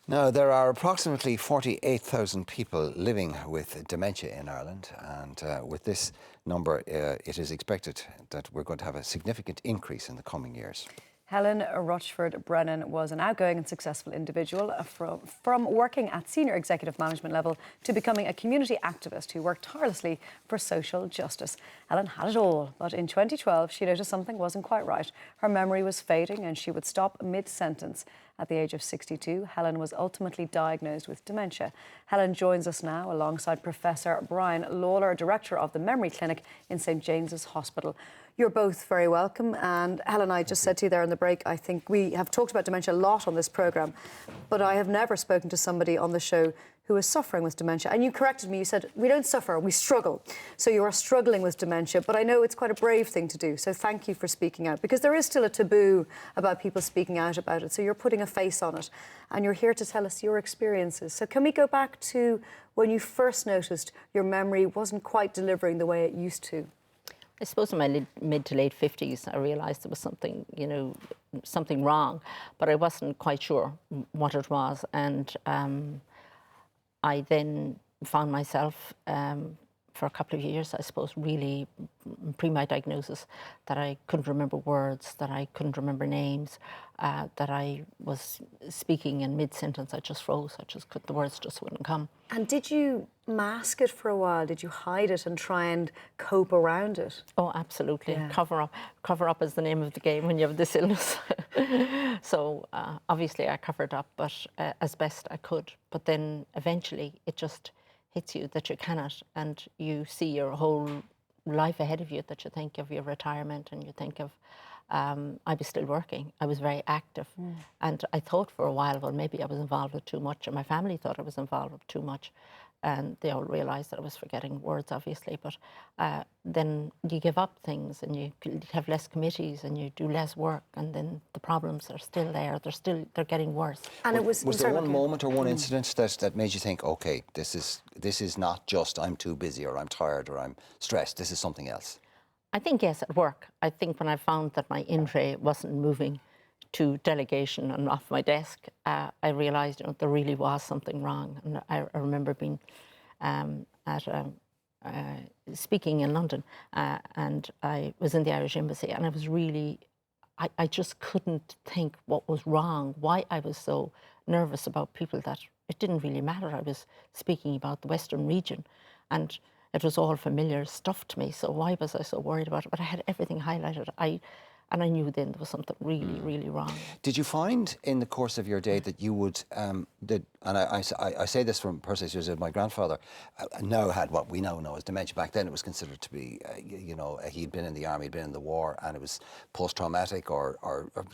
Now, there are approximately 48,000 people living with dementia in Ireland, and with this number, it is expected that we're going to have a significant increase in the coming years. Helen Rochford Brennan was an outgoing and successful individual from working at senior executive management level to becoming a community activist who worked tirelessly for social justice. Helen had it all, but in 2012 she noticed something wasn't quite right. Her memory was fading and she would stop mid-sentence. At the age of 62, Helen was ultimately diagnosed with dementia. Helen joins us now alongside Professor Brian Lawler, Director of the Memory Clinic in St James's Hospital. You're both very welcome. And Helen, I just said to you there in the break, I think we have talked about dementia a lot on this programme, but I have never spoken to somebody on the show who is suffering with dementia. And you corrected me, you said, we don't suffer, we struggle. So you are struggling with dementia, but I know it's quite a brave thing to do. So thank you for speaking out, because there is still a taboo about people speaking out about it. So you're putting a face on it, and you're here to tell us your experiences. So can we go back to when you first noticed your memory wasn't quite delivering the way it used to? I suppose in my mid to late 50s, I realised there was something, something wrong, but I wasn't quite sure what it was. And I then found myself for a couple of years, I suppose, really pre my diagnosis, that I couldn't remember words, that I couldn't remember names, that I was speaking in mid-sentence, I just froze, the words just wouldn't come. And did you mask it for a while? Did you hide it and try and cope around it? Oh, absolutely. Yeah. Cover up is the name of the game when you have this illness. So obviously I covered up, but as best I could. But then eventually it just hits you that you cannot, and you see your whole life ahead of you, that you think of your retirement and you think of, I was still working, I was very active. And I thought for a while, well, maybe I was involved with too much, and my family thought I was involved with too much. And they all realised that I was forgetting words, obviously, but then you give up things and you have less committees and you do less work, and then the problems are still there, they're getting worse. And was there one moment or one incident that made you think, okay, this is not just I'm too busy or I'm tired or I'm stressed, this is something else? I think, yes, at work. I think when I found that my in-tray wasn't moving to delegation and off my desk, I realised there really was something wrong. And I remember being speaking in London, and I was in the Irish Embassy, and I was really, I just couldn't think what was wrong, why I was so nervous about people that it didn't really matter. I was speaking about the Western region, and it was all familiar stuff to me, so why was I so worried about it? But I had everything highlighted. And I knew then there was something really, really wrong. Did you find in the course of your day that you would, and I say this from personal experience, my grandfather now had what we now know as dementia. Back then it was considered to be, he'd been in the army, he'd been in the war, and it was post-traumatic or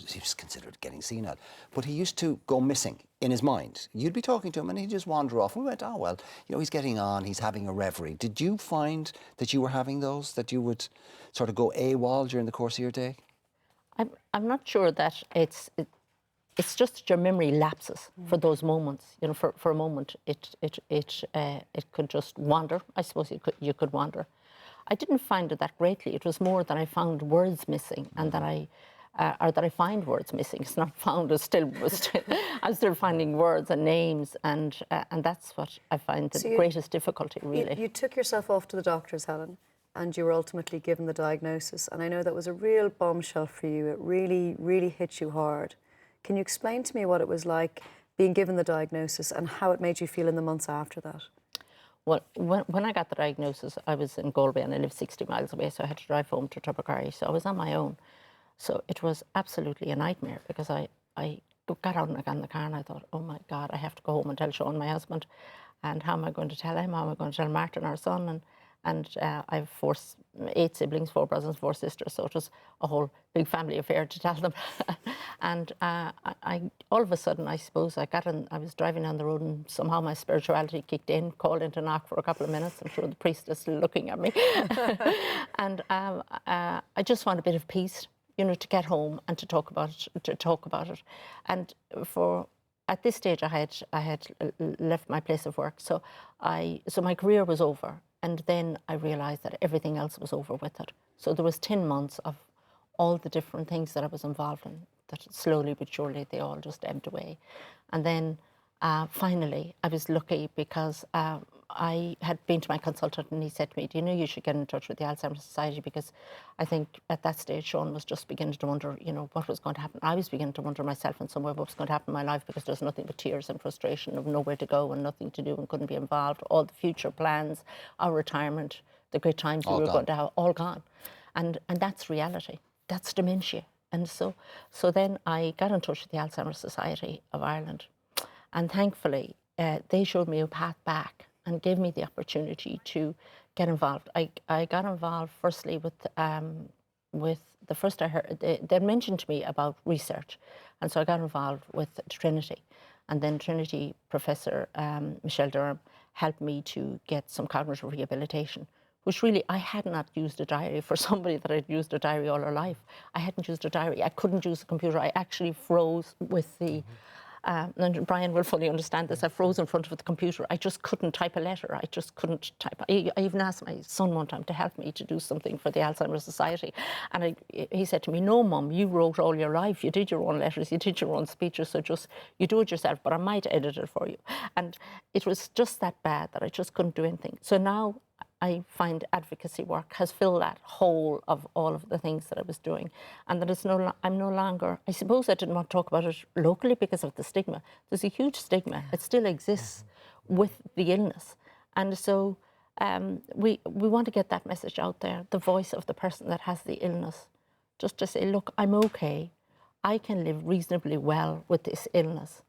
he was considered getting senile. But he used to go missing in his mind. You'd be talking to him and he'd just wander off. And we went, oh, well, he's getting on, he's having a reverie. Did you find that you were having those, that you would sort of go AWOL during the course of your day? I'm not sure that it's just that your memory lapses for those moments. For a moment, it could just wander. I suppose you could wander. I didn't find it that greatly. It was more that I found words missing, and that I find words missing. It's not found. I'm still finding words and names, and that's what I find the greatest difficulty. Really, you took yourself off to the doctors, Helen, and you were ultimately given the diagnosis. And I know that was a real bombshell for you. It really, really hit you hard. Can you explain to me what it was like being given the diagnosis and how it made you feel in the months after that? Well, when I got the diagnosis, I was in Galway and I lived 60 miles away, so I had to drive home to Tubbercarry. So I was on my own. So it was absolutely a nightmare, because I got out and I got in the car and I thought, oh my God, I have to go home and tell Sean, my husband. And how am I going to tell him? How am I going to tell Martin, our son? And I have 8 siblings, 4 brothers and 4 sisters, so it was a whole big family affair to tell them. And I all of a sudden, I suppose, I was driving down the road, and somehow my spirituality kicked in, called into knock for a couple of minutes. I'm sure the priest is still looking at me. And I just want a bit of peace, to get home and to talk about it. And at this stage, I had left my place of work, so my career was over. And then I realised that everything else was over with it. So there was 10 months of all the different things that I was involved in, that slowly but surely they all just ebbed away. And then finally, I was lucky because I had been to my consultant and he said to me, do you know you should get in touch with the Alzheimer's Society, because I think at that stage Sean was just beginning to wonder, you know, what was going to happen. I was beginning to wonder myself in some way what was going to happen in my life, because there was nothing but tears and frustration of nowhere to go and nothing to do and couldn't be involved. All the future plans, our retirement, the great times we were going to have, all gone. And that's reality. That's dementia. And so then I got in touch with the Alzheimer's Society of Ireland. And thankfully, they showed me a path back and gave me the opportunity to get involved. I got involved firstly with the first I heard, they mentioned to me about research. And so I got involved with Trinity. And then Trinity Professor Michelle Durham helped me to get some cognitive rehabilitation, which really, I had not used a diary. For somebody that had used a diary all her life, I hadn't used a diary. I couldn't use a computer. I actually froze with the, and Brian will fully understand this, I froze in front of the computer. I just couldn't type a letter. I just couldn't type. I even asked my son one time to help me to do something for the Alzheimer's Society. And he said to me, no, Mum, you wrote all your life. You did your own letters, you did your own speeches, so just, you do it yourself, but I might edit it for you. And it was just that bad that I just couldn't do anything. So now I find advocacy work has filled that hole of all of the things that I was doing, and that I'm no longer, I suppose I didn't want to talk about it locally because of the stigma. There's a huge stigma. It still exists with the illness. And so we want to get that message out there, the voice of the person that has the illness, just to say, look, I'm okay. I can live reasonably well with this illness.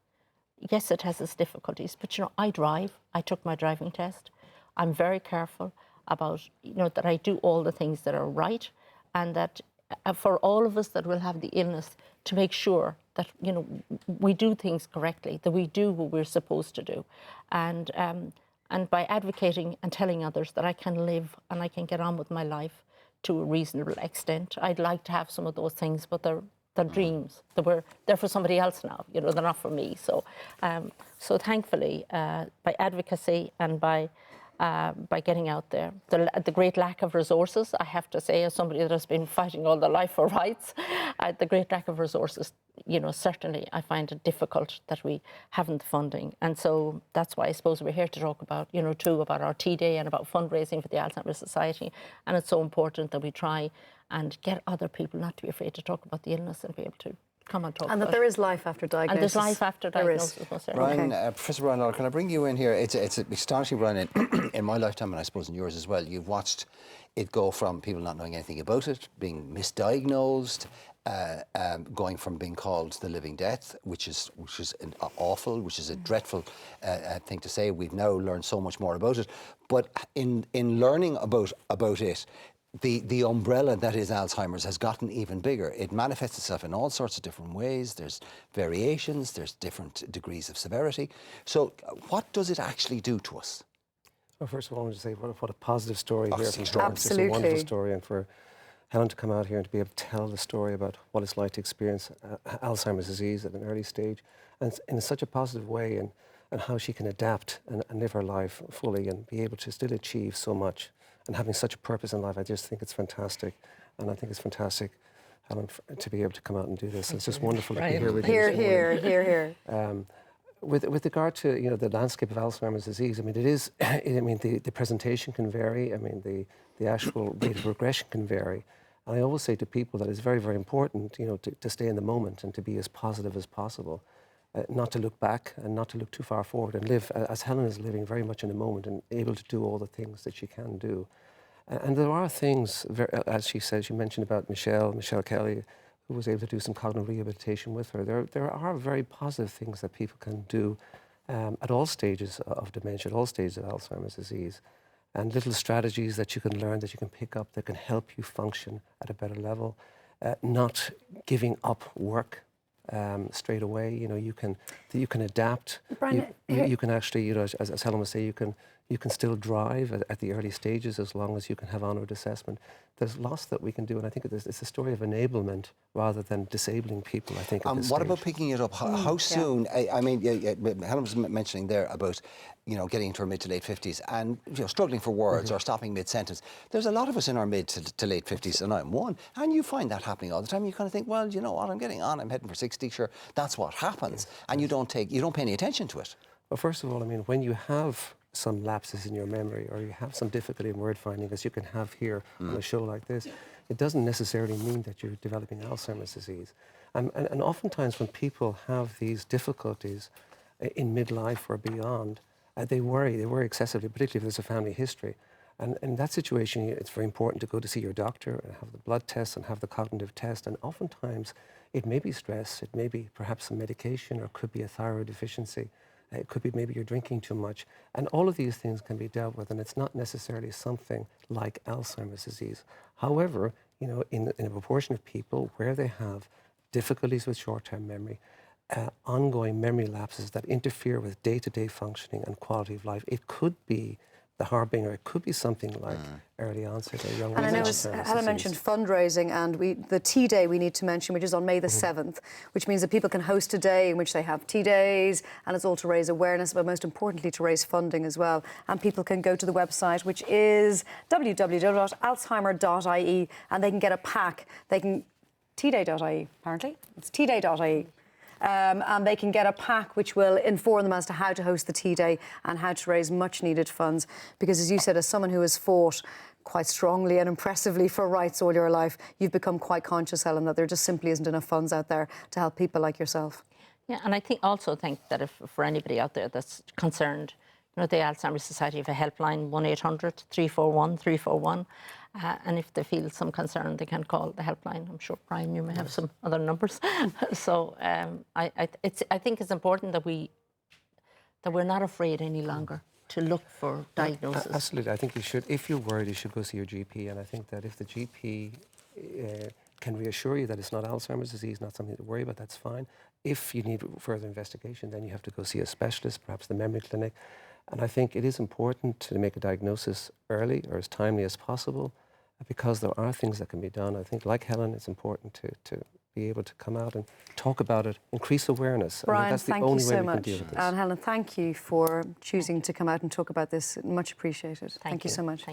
Yes, it has its difficulties, but you know, I drive. I took my driving test. I'm very careful about, you know, that I do all the things that are right, and that for all of us that will have the illness, to make sure that, you know, we do things correctly, that we do what we're supposed to do. And by advocating and telling others that I can live and I can get on with my life to a reasonable extent. I'd like to have some of those things, but they're dreams. They're for somebody else now, you know, they're not for me. So, so thankfully, by advocacy and by getting out there. The great lack of resources, I have to say, as somebody that has been fighting all their life for rights, the great lack of resources, you know, certainly I find it difficult that we haven't the funding. And so that's why I suppose we're here to talk about, you know, too, about our Tea Day and about fundraising for the Alzheimer's Society. And it's so important that we try and get other people not to be afraid to talk about the illness and be able to come and talk about it. And that there is life after diagnosis. And there's life after diagnosis. Brian, Professor Brian Lawler, can I bring you in here? It's astonishing, Brian, in my lifetime, and I suppose in yours as well, you've watched it go from people not knowing anything about it, being misdiagnosed, going from being called the living death, which is awful, which is a dreadful thing to say. We've now learned so much more about it. But in learning about it, the umbrella that is Alzheimer's has gotten even bigger. It manifests itself in all sorts of different ways. There's variations, there's different degrees of severity. So what does it actually do to us? Well, first of all, I want to say what a positive story here from Absolutely. Helen. It's just a wonderful story, and for Helen to come out here and to be able to tell the story about what it's like to experience Alzheimer's disease at an early stage, and in such a positive way, and how she can adapt and live her life fully and be able to still achieve so much. And having such a purpose in life, I just think it's fantastic. And I think it's fantastic, Helen, to be able to come out and do this. It's just wonderful to be here with you. Here. With regard to, you know, the landscape of Alzheimer's disease, I mean, it is, I mean, the presentation can vary. I mean, the actual rate of progression can vary. And I always say to people that it's very, very important, you know, to stay in the moment and to be as positive as possible. Not to look back and not to look too far forward, and live, as Helen is living, very much in the moment and able to do all the things that she can do. And there are things, as she said, she mentioned about Michelle Kelly, who was able to do some cognitive rehabilitation with her. There are very positive things that people can do at all stages of dementia, at all stages of Alzheimer's disease. And little strategies that you can learn, that you can pick up, that can help you function at a better level. Not giving up work straight away. You know, you can adapt. Brian, you can actually, you know, as Helen would say, you You can still drive at the early stages as long as you can have onward assessment. There's lots that we can do, and I think it's a story of enablement rather than disabling people, I think, at this What stage. about picking it up? How soon? I mean, Helen was mentioning there about, getting into her mid to late 50s and, struggling for words or stopping mid-sentence. There's a lot of us in our mid to late 50s, and I'm one, and you find that happening all the time. You kind of think, well, you know what, I'm getting on, I'm heading for 60, sure, that's what happens. And you don't pay any attention to it. Well, first of all, I mean, when you have some lapses in your memory or you have some difficulty in word finding, as you can have here on a show like this, it doesn't necessarily mean that you're developing Alzheimer's disease. And oftentimes when people have these difficulties in midlife or beyond, they worry excessively, particularly if there's a family history. And in that situation, it's very important to go to see your doctor and have the blood test and have the cognitive test. And oftentimes, it may be stress, it may be perhaps some medication, or it could be a thyroid deficiency. It could be maybe you're drinking too much. And all of these things can be dealt with, and it's not necessarily something like Alzheimer's disease. However, in a proportion of people where they have difficulties with short-term memory, ongoing memory lapses that interfere with day-to-day functioning and quality of life, it could be the harbinger, it could be something like early onset or young. And I know Helen mentioned fundraising, and the tea day we need to mention, which is on May the 7th, which means that people can host a day in which they have tea days, and it's all to raise awareness, but most importantly to raise funding as well. And people can go to the website, which is www.alzheimer.ie, and they can get a pack. They can tday.ie, apparently. It's tday.ie. And they can get a pack which will inform them as to how to host the tea day and how to raise much needed funds. Because as you said, as someone who has fought quite strongly and impressively for rights all your life, you've become quite conscious, Helen, that there just simply isn't enough funds out there to help people like yourself. Yeah, and I think that if for anybody out there that's concerned, the Alzheimer's Society have a helpline, 1-800-341-341. And if they feel some concern, they can call the helpline. I'm sure, Brian, you may have some other numbers. So I think it's important that we're not afraid any longer to look for diagnosis. Absolutely. I think you should. If you're worried, you should go see your GP. And I think that if the GP can reassure you that it's not Alzheimer's disease, not something to worry about, that's fine. If you need further investigation, then you have to go see a specialist, perhaps the memory clinic. And I think it is important to make a diagnosis early or as timely as possible, because there are things that can be done. I think, like Helen, it's important to be able to come out and talk about it, increase awareness. Brian, that's the thank only you way so we can much. deal with this. And Helen, thank you for choosing to come out and talk about this. Much appreciated. Thank you so much.